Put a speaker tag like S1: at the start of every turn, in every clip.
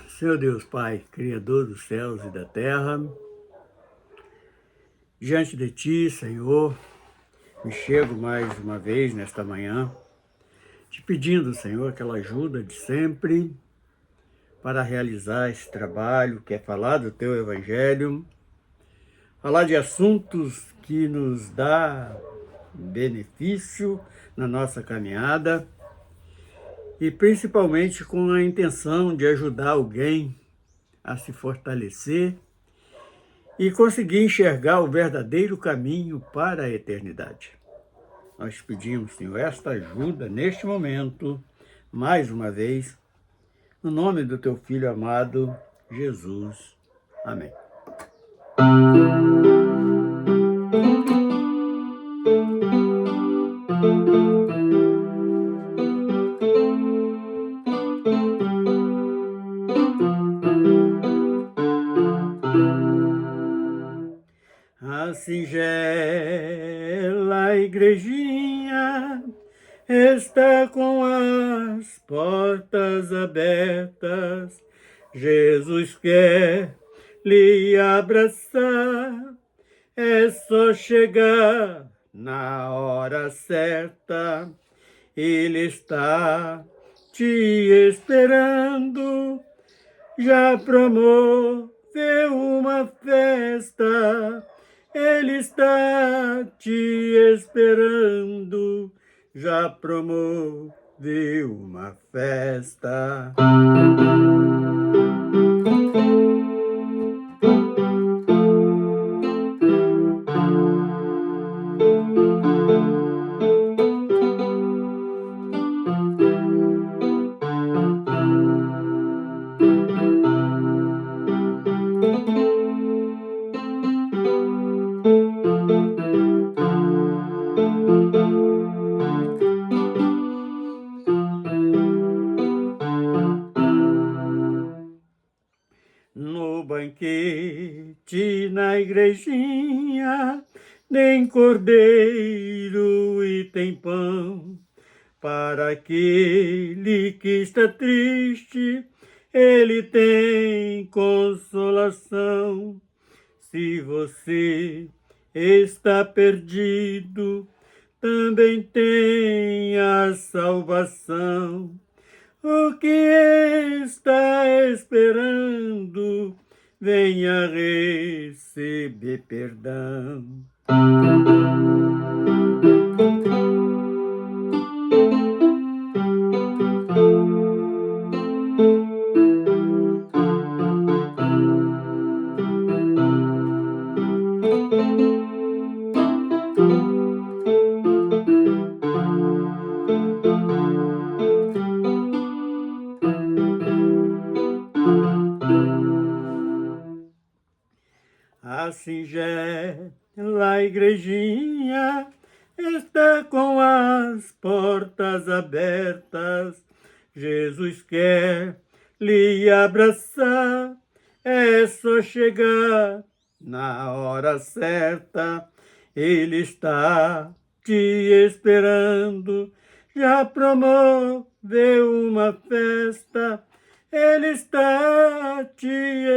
S1: Senhor Deus Pai, Criador dos céus e da terra, diante de Ti, Senhor, me chego mais uma vez nesta manhã, te pedindo, Senhor, aquela ajuda de sempre para realizar esse trabalho que é falar do Teu Evangelho, falar de assuntos que nos dá benefício na nossa caminhada e principalmente com a intenção de ajudar alguém a se fortalecer e conseguir enxergar o verdadeiro caminho para a eternidade. Nós pedimos, Senhor, esta ajuda neste momento, mais uma vez, no nome do Teu Filho amado, Jesus. Amém. A singela igrejinha está com as portas abertas. Jesus quer lhe abraçar. É só chegar na hora certa. Ele está te esperando. Já promoveu uma festa. Ele está te esperando, já promoveu uma festa. No banquete, na igrejinha, tem cordeiro e tem pão. Para aquele que está triste, ele tem consolação. Se você está perdido, também tem a salvação. O que está esperando? Venha receber perdão. A singela igrejinha está com as portas abertas. Jesus quer lhe abraçar. É só chegar na hora certa. Ele está te esperando. Já promoveu uma festa. Ele está te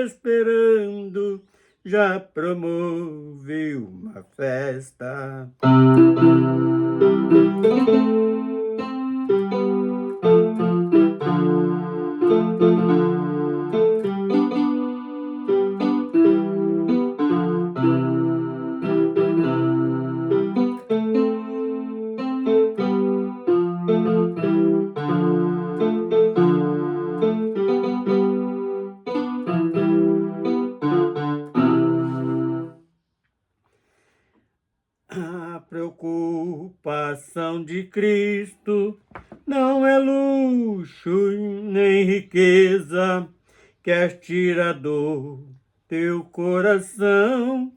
S1: esperando. Já promoveu uma festa. A preocupação de Cristo não é luxo nem riqueza, quer tirar do teu coração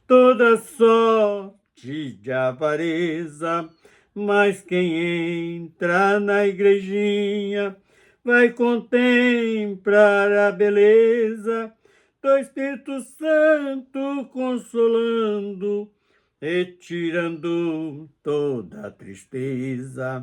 S1: toda sorte de avareza. Mas quem entra na igrejinha vai contemplar a beleza do Espírito Santo consolando, retirando toda a tristeza.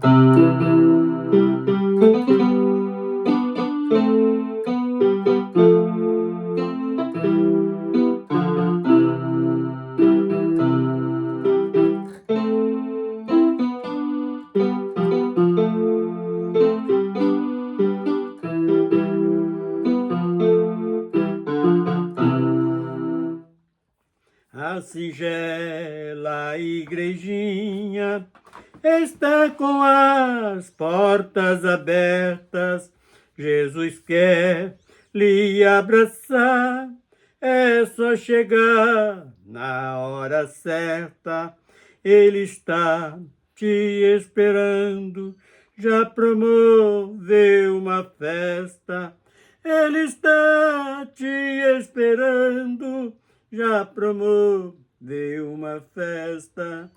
S1: singela igrejinha está com as portas abertas. Jesus quer lhe abraçar. É só chegar na hora certa. Ele está te esperando. Já promoveu uma festa. Ele está te esperando. Já promoveu uma festa.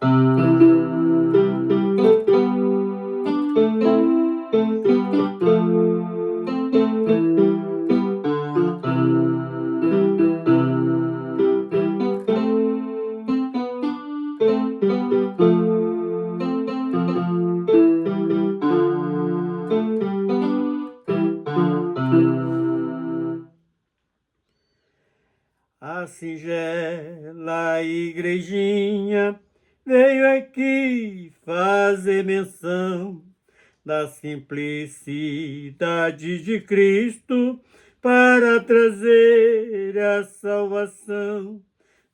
S1: A singela igrejinha veio aqui fazer menção da simplicidade de Cristo para trazer a salvação.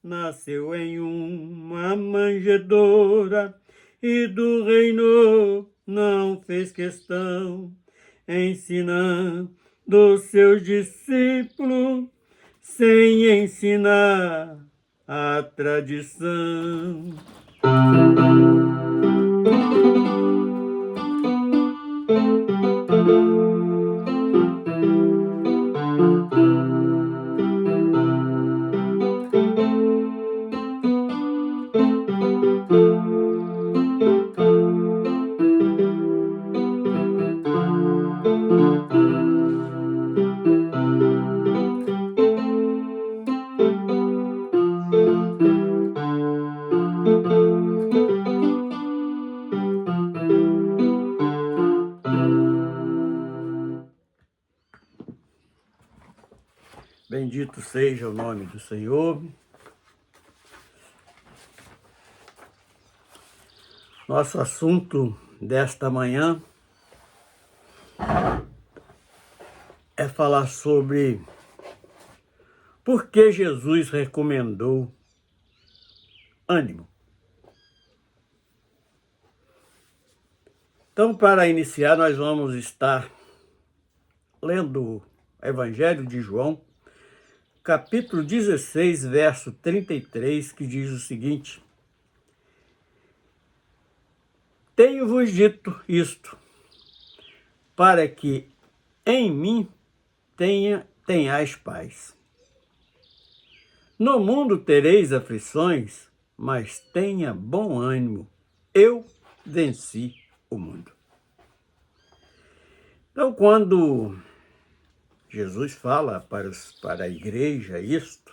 S1: Nasceu em uma manjedoura e do reino não fez questão, ensinando os seus discípulos sem ensinar a tradição. Bendito seja o nome do Senhor. Nosso assunto desta manhã é falar sobre por que Jesus recomendou ânimo. Então, para iniciar, nós vamos estar lendo o Evangelho de João, capítulo 16, verso 33, que diz o seguinte: Tenho-vos dito isto, para que em mim tenhais paz. No mundo tereis aflições, mas tenha bom ânimo. Eu venci o mundo. Então, quando Jesus fala para a igreja isto,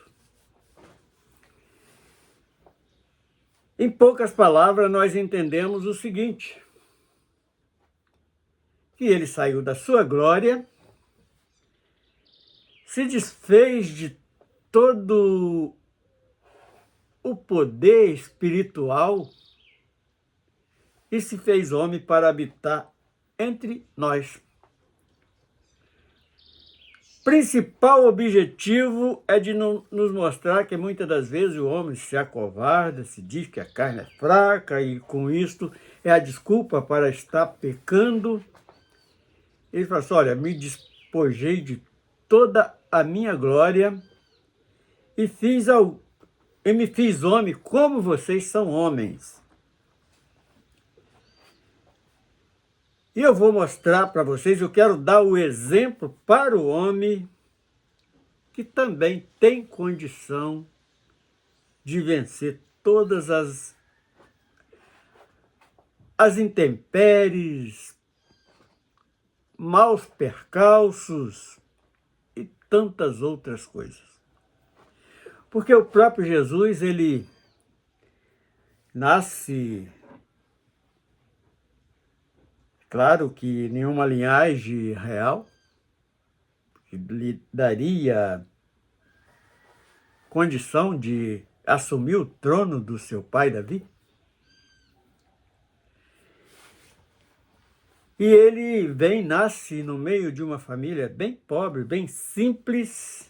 S1: em poucas palavras nós entendemos o seguinte: que ele saiu da sua glória, se desfez de todo o poder espiritual e se fez homem para habitar entre nós. Principal objetivo é de nos mostrar que muitas das vezes o homem se acovarda, se diz que a carne é fraca e com isto é a desculpa para estar pecando. Ele fala assim: olha, me despojei de toda a minha glória e me fiz homem como vocês são homens. E eu vou mostrar para vocês, eu quero dar o exemplo para o homem que também tem condição de vencer todas as intempéries, maus percalços e tantas outras coisas. Porque o próprio Jesus, ele nasce, claro que nenhuma linhagem real, que lhe daria condição de assumir o trono do seu pai Davi. E ele nasce no meio de uma família bem pobre, bem simples,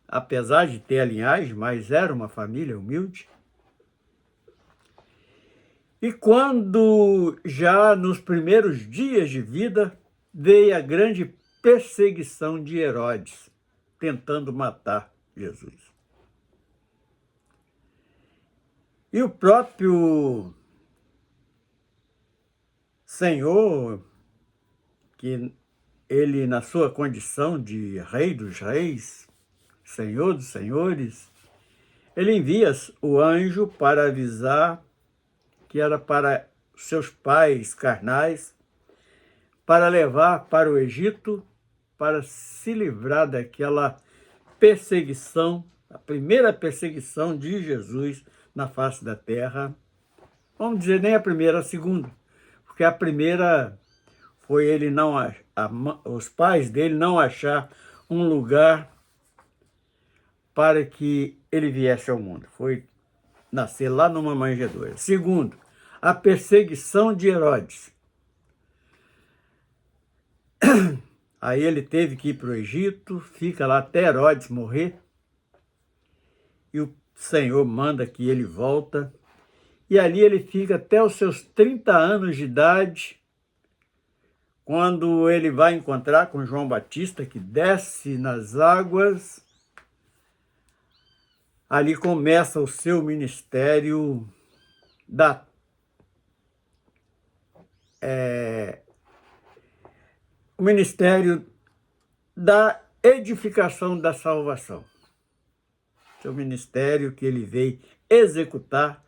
S1: apesar de ter a linhagem, mas era uma família humilde. E quando já nos primeiros dias de vida veio a grande perseguição de Herodes, tentando matar Jesus. E o próprio Senhor, que ele, na sua condição de Rei dos Reis, Senhor dos Senhores, ele envia o anjo para avisar que era para seus pais carnais, para levar para o Egito, para se livrar daquela perseguição, a primeira perseguição de Jesus na face da terra. Vamos dizer, nem a primeira, a segunda, porque a primeira foi ele não, os pais dele não achar um lugar para que ele viesse ao mundo. Foi nascer lá numa manjedoura. Segundo, a perseguição de Herodes. Aí ele teve que ir para o Egito, fica lá até Herodes morrer, e o Senhor manda que ele volta, e ali ele fica até os seus 30 anos de idade, quando ele vai encontrar com João Batista, que desce nas águas. Ali começa o seu ministério o ministério da edificação da salvação. Seu ministério que ele veio executar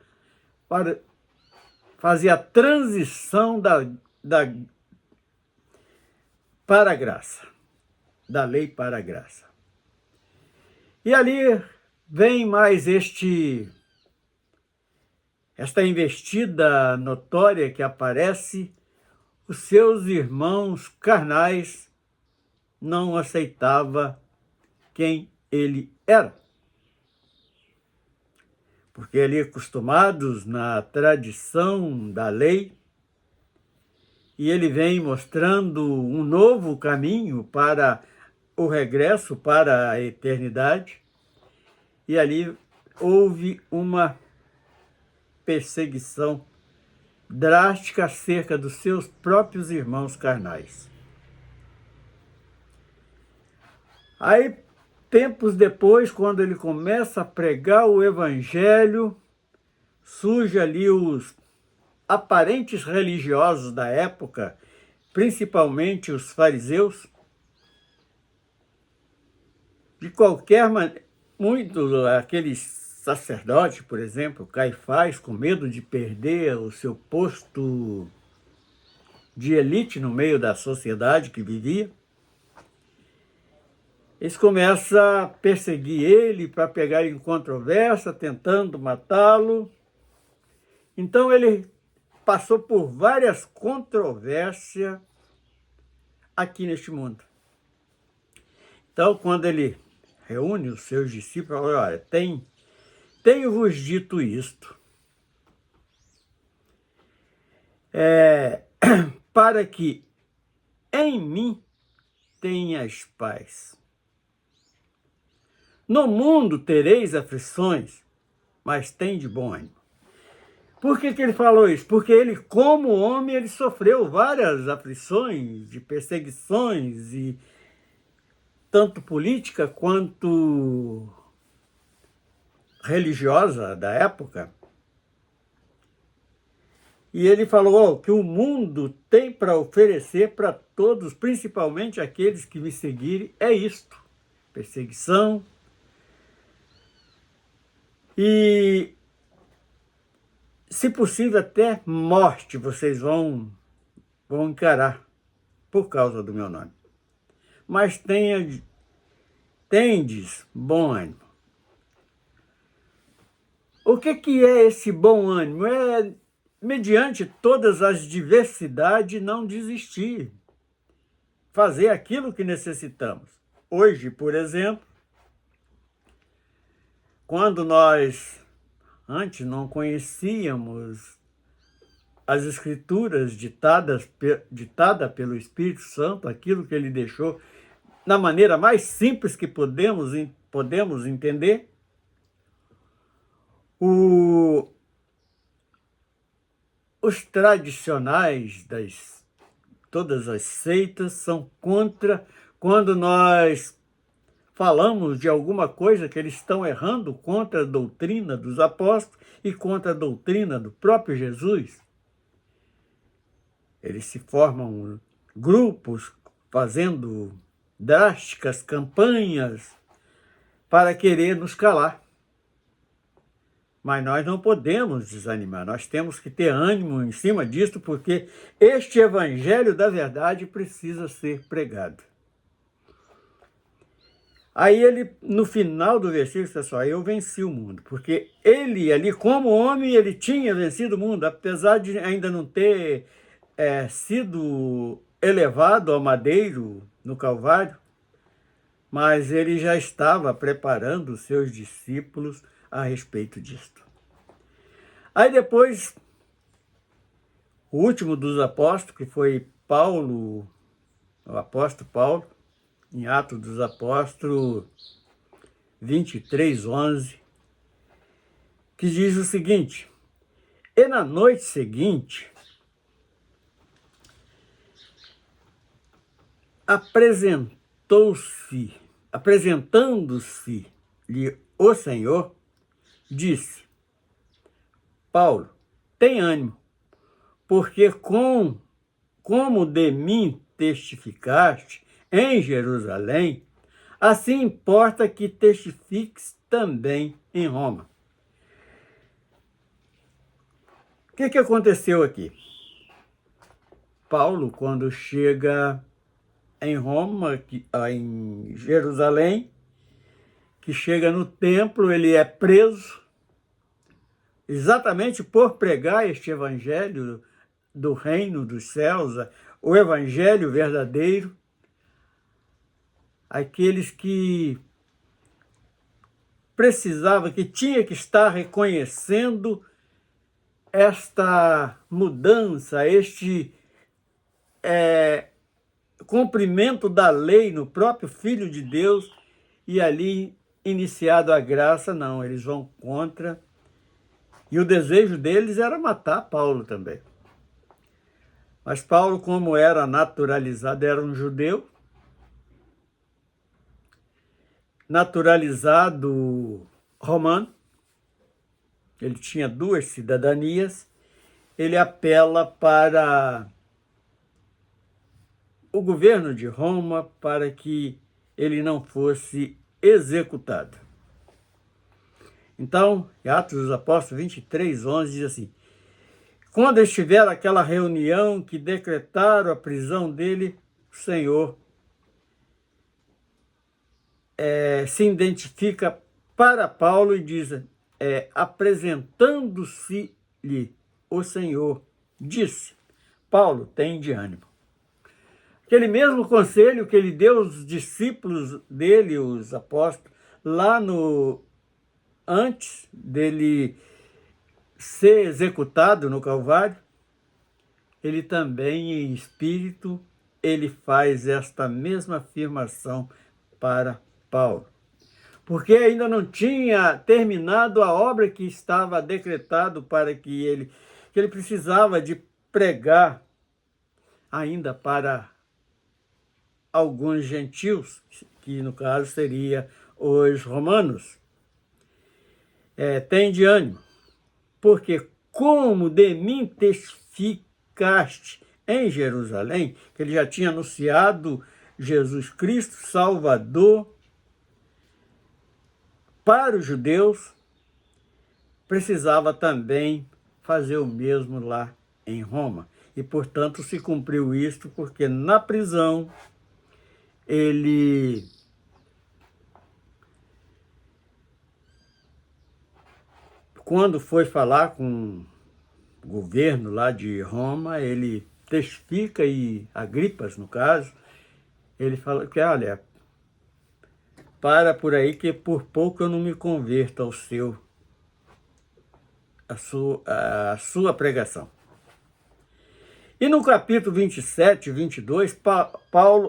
S1: para fazer a transição para a graça, da lei para a graça. E ali vem mais esta investida notória que aparece. Os seus irmãos carnais não aceitavam quem ele era. Porque ali acostumados na tradição da lei, e ele vem mostrando um novo caminho para o regresso, para a eternidade, e ali houve uma perseguição drástica acerca dos seus próprios irmãos carnais. Aí, tempos depois, quando ele começa a pregar o evangelho, surge ali os aparentes religiosos da época, principalmente os fariseus. De qualquer maneira, muitos, aqueles sacerdotes, por exemplo, Caifás, com medo de perder o seu posto de elite no meio da sociedade que vivia, eles começam a perseguir ele para pegar em controvérsia, tentando matá-lo. Então ele passou por várias controvérsias aqui neste mundo. Então, quando ele reúne os seus discípulos, fala: olha, tenho-vos dito isto, para que em mim tenhas paz. No mundo tereis aflições, mas tem de bom ânimo. Por que ele falou isso? Porque ele, como homem, ele sofreu várias aflições, de perseguições, e tanto política quanto religiosa da época. E ele falou que o mundo tem para oferecer para todos, principalmente aqueles que me seguirem, é isto: perseguição. E, se possível, até morte vocês vão encarar por causa do meu nome. Mas tendes bom ânimo. O que é esse bom ânimo? É, mediante todas as diversidades, não desistir. Fazer aquilo que necessitamos. Hoje, por exemplo, quando nós antes não conhecíamos as Escrituras ditada pelo Espírito Santo, aquilo que ele deixou na maneira mais simples que podemos entender, os tradicionais todas as seitas são contra quando nós falamos de alguma coisa que eles estão errando contra a doutrina dos apóstolos e contra a doutrina do próprio Jesus. Eles se formam grupos fazendo drásticas campanhas para querer nos calar. Mas nós não podemos desanimar, nós temos que ter ânimo em cima disso, porque este evangelho da verdade precisa ser pregado. Aí ele, no final do versículo, pessoal, eu venci o mundo, porque ele ali, como homem, ele tinha vencido o mundo, apesar de ainda não ter sido elevado ao madeiro no Calvário, mas ele já estava preparando os seus discípulos a respeito disto. Aí depois, o último dos apóstolos, que foi Paulo, o apóstolo Paulo, em Atos dos Apóstolos 23:11, que diz o seguinte: e na noite seguinte, apresentando-se-lhe o Senhor, disse: Paulo, tem ânimo, porque como de mim testificaste em Jerusalém, assim importa que testifiques também em Roma. O que aconteceu aqui? Paulo, quando chega em Roma, em Jerusalém, que chega no templo, ele é preso, exatamente por pregar este evangelho do reino dos céus, o evangelho verdadeiro, aqueles que precisavam, que tinha que estar reconhecendo esta mudança, este cumprimento da lei no próprio Filho de Deus, e ali iniciado a graça, não, eles vão contra. E o desejo deles era matar Paulo também. Mas Paulo, como era naturalizado, era um judeu, naturalizado romano, ele tinha 2 cidadanias, ele apela para o governo de Roma para que ele não fosse executado. Então, em Atos dos Apóstolos 23:11 diz assim: quando estiver aquela reunião que decretaram a prisão dele, o Senhor se identifica para Paulo e diz, apresentando-se-lhe o Senhor, disse: Paulo, tem de ânimo. Aquele mesmo conselho que ele deu aos discípulos dele, os apóstolos, lá antes dele ser executado no Calvário, ele também, em espírito, ele faz esta mesma afirmação para Paulo. Porque ainda não tinha terminado a obra que estava decretado para que ele precisava de pregar ainda para alguns gentios, que no caso seria os romanos. Tem de ânimo, porque como de mim testificaste em Jerusalém, que ele já tinha anunciado Jesus Cristo, Salvador, para os judeus, precisava também fazer o mesmo lá em Roma. E, portanto, se cumpriu isto, porque na prisão ele quando foi falar com o governo lá de Roma, ele testifica, e Agripas, no caso, ele fala que, olha, para por aí que por pouco eu não me converto a sua pregação. E no capítulo 27, 22,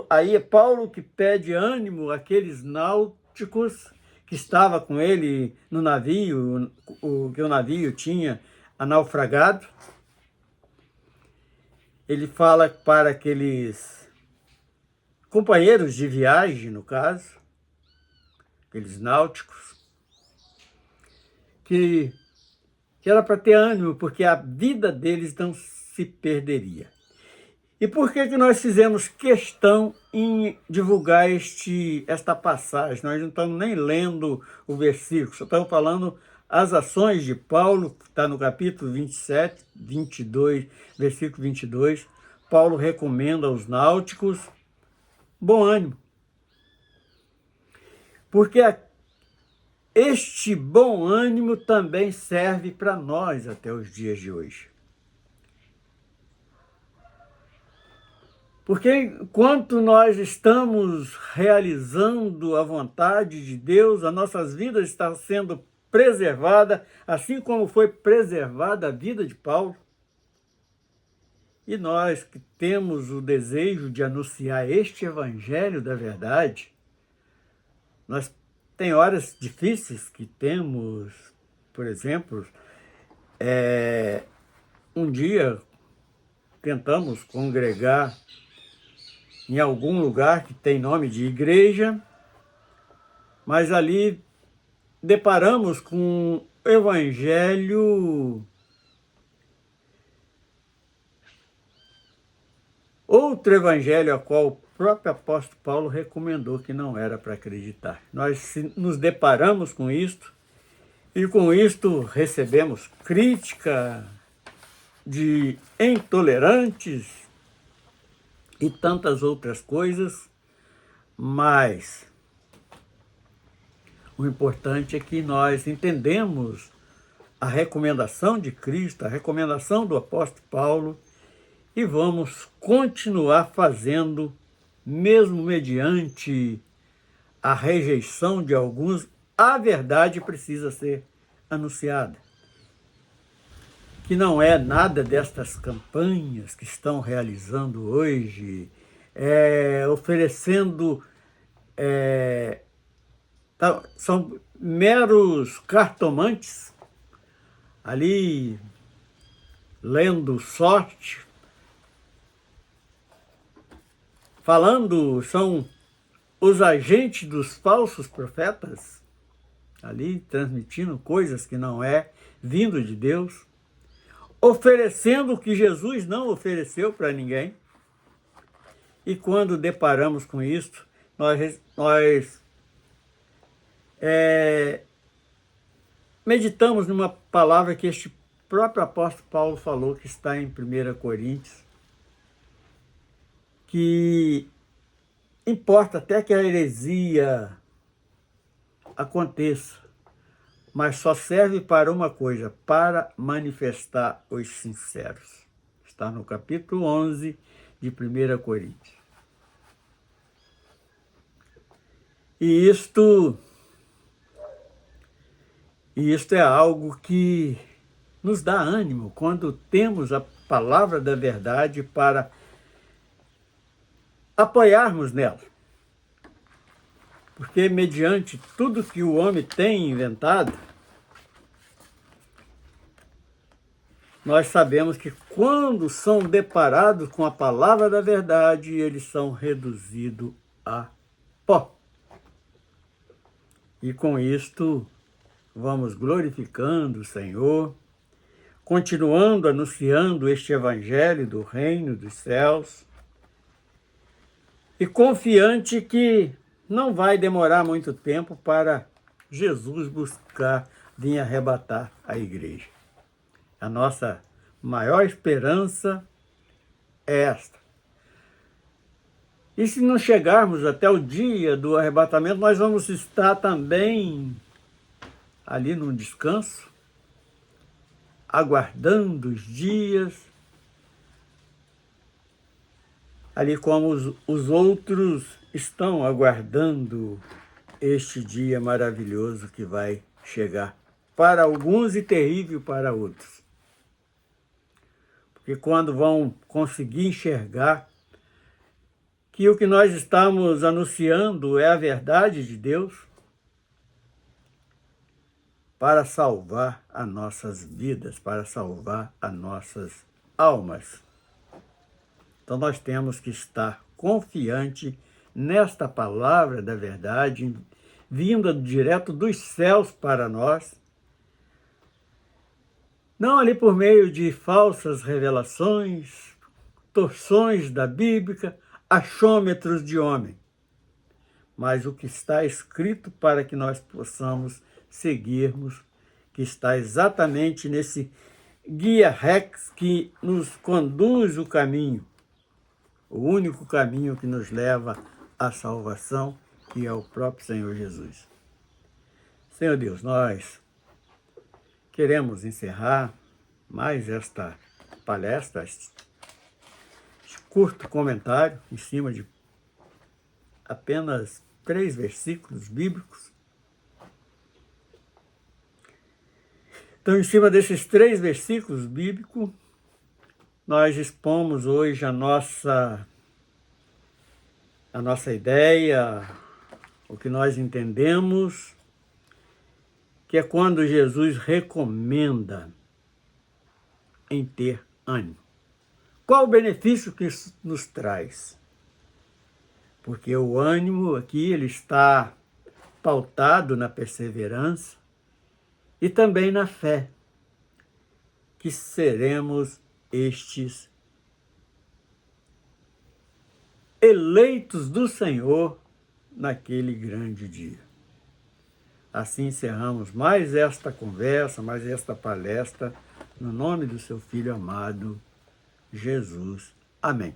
S1: aí é Paulo que pede ânimo àqueles náuticos que estava com ele no navio, que o navio tinha naufragado. ele fala para aqueles companheiros de viagem, no caso, aqueles náuticos, que era para ter ânimo, porque a vida deles não se perderia. E por que nós fizemos questão em divulgar esta passagem? Nós não estamos nem lendo o versículo, só estamos falando as ações de Paulo, que está no capítulo 27, 22, versículo 22. Paulo recomenda aos náuticos bom ânimo. Porque este bom ânimo também serve para nós até os dias de hoje. Porque enquanto nós estamos realizando a vontade de Deus, as nossas vidas estão sendo preservadas, assim como foi preservada a vida de Paulo. E nós que temos o desejo de anunciar este evangelho da verdade, nós tem horas difíceis que temos, por exemplo, um dia tentamos congregar em algum lugar que tem nome de igreja, mas ali deparamos com um evangelho, outro evangelho a qual o próprio apóstolo Paulo recomendou que não era para acreditar. Nós nos deparamos com isto e com isto recebemos crítica de intolerantes e tantas outras coisas, mas o importante é que nós entendemos a recomendação de Cristo, a recomendação do apóstolo Paulo, e vamos continuar fazendo, mesmo mediante a rejeição de alguns, a verdade precisa ser anunciada. Que não é nada destas campanhas que estão realizando hoje, oferecendo, são meros cartomantes, ali lendo sorte, falando, são os agentes dos falsos profetas, ali transmitindo coisas que não é vindo de Deus, oferecendo o que Jesus não ofereceu para ninguém. E quando deparamos com isto, nós meditamos numa palavra que este próprio apóstolo Paulo falou, que está em 1 Coríntios, que importa até que a heresia aconteça, mas só serve para uma coisa, para manifestar os sinceros. Está no capítulo 11 de 1 Coríntios. E isto é algo que nos dá ânimo quando temos a palavra da verdade para apoiarmos nela. Porque mediante tudo que o homem tem inventado, nós sabemos que quando são deparados com a palavra da verdade, eles são reduzidos a pó. E com isto, vamos glorificando o Senhor, continuando anunciando este evangelho do reino dos céus, e confiante que não vai demorar muito tempo para Jesus buscar vir arrebatar a igreja. A nossa maior esperança é esta. E se não chegarmos até o dia do arrebatamento, nós vamos estar também ali num descanso, aguardando os dias, ali como os outros estão aguardando este dia maravilhoso que vai chegar para alguns e terrível para outros. Porque quando vão conseguir enxergar que o que nós estamos anunciando é a verdade de Deus para salvar as nossas vidas, para salvar as nossas almas. Então nós temos que estar confiante nesta palavra da verdade, vinda direto dos céus para nós, não ali por meio de falsas revelações, torções da Bíblia, achômetros de homem, mas o que está escrito para que nós possamos seguirmos, que está exatamente nesse guia rex que nos conduz o caminho, o único caminho que nos leva à salvação, que é o próprio Senhor Jesus. Senhor Deus, nós queremos encerrar mais esta palestra, este curto comentário em cima de apenas 3 versículos bíblicos. Então, em cima desses 3 versículos bíblicos, nós expomos hoje a nossa ideia, o que nós entendemos, que é quando Jesus recomenda em ter ânimo. Qual o benefício que isso nos traz? Porque o ânimo aqui ele está pautado na perseverança e também na fé, que seremos estes eleitos do Senhor naquele grande dia. Assim encerramos mais esta conversa, mais esta palestra, no nome do seu Filho amado, Jesus. Amém.